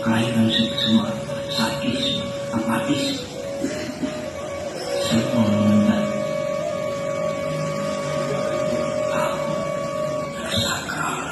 kelainan semua sadis, apatis, semua mengenal aku sakral.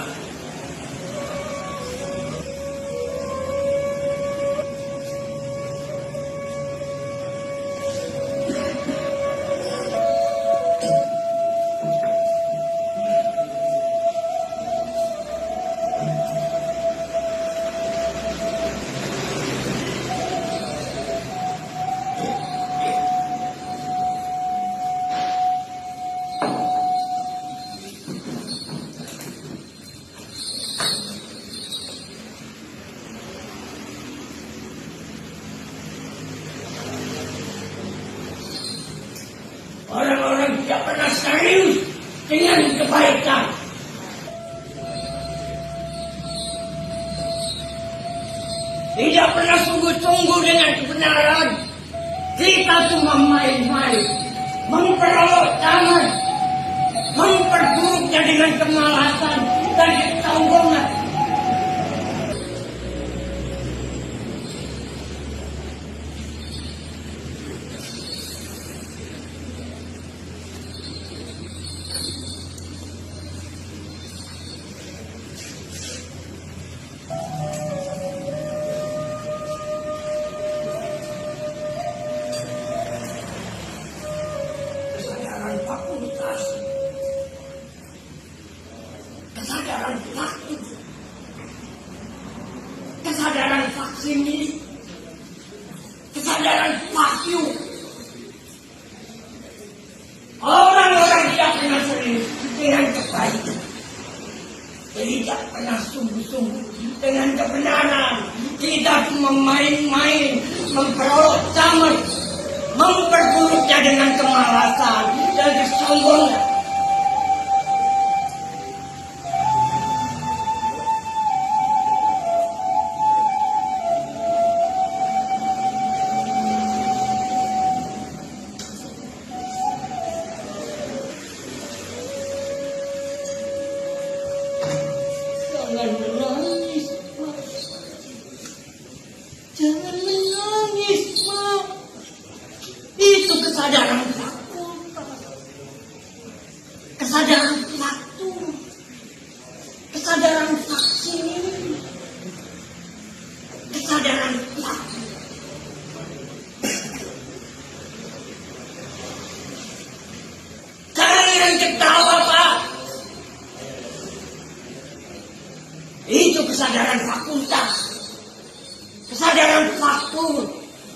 Orang-orang tidak pernah serius dengan kebaikan. Tidak pernah sungguh-sungguh dengan kebenaran. Kita cuma main-main, memperolok zaman, memperburuknya dengan kemalasan dan kesombongan. Kesadaran fakultas, kesadaran fakta, kesadaran faksimili, kesadaran fakyu. Orang-orang tidak pernah serius dengan kebaikan, tidak pernah sungguh-sungguh dengan kebenaran. Kita cuma main-main, memperolok zaman, memperburuknya dengan kemalasan dan kesombongan. Jangan menangis, Mak. Jangan menangis, Mak. Itu kesadaran fakultas, kesadaran waktu, kesadaran vaksin, kesadaran waktu. Jangan ketawa, Pak. Itu kesadaran fakultas, kesadaran faktur,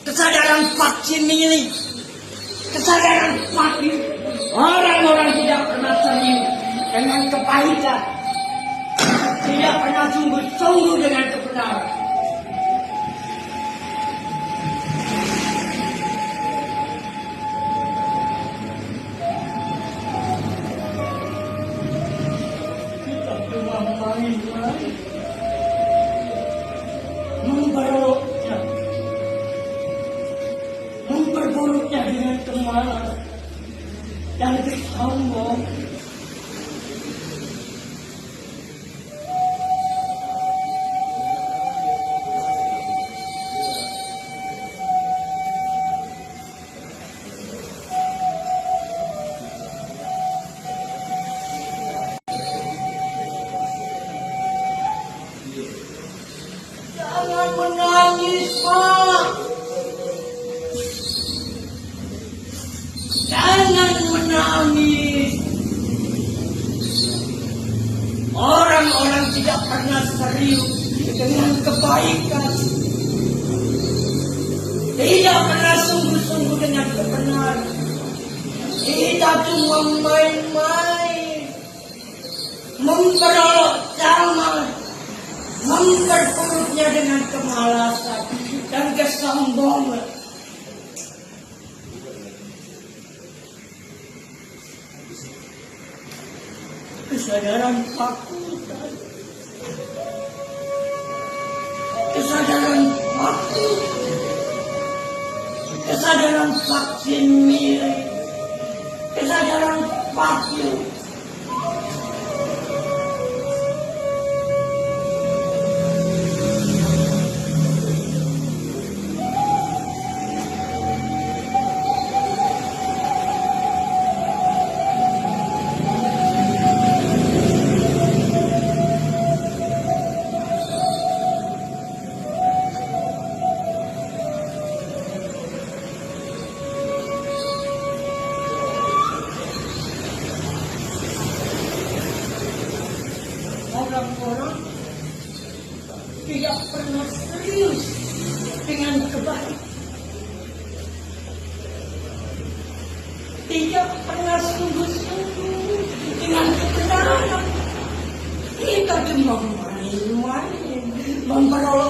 kesadaran vaksin ini. Kesadaran fakir. Orang-orang tidak pernah serius dengan kebaikan, tidak pernah sungguh-sungguh dengan kebenaran. Kita cuma main-main, memperoloknya, memperburuknya dengan kemalasan dan kesombongan. Jangan menangis, Pak. Jangan menangis. Orang-orang tidak pernah serius dengan kebaikan, tidak pernah sungguh-sungguh dengan kebenaran. Kita cuma main-main, memperolok zaman, memperburuknya dengan kemalasan dan kesombongan. Kesadaran fakultas, kesadaran waktu, kesadaran vaksin milik, kesadaran vaksin. tidak pernah serius dengan kebaikan. Tidak pernah sungguh-sungguh dengan kebenaran. Kita cuma main-main, memperoleh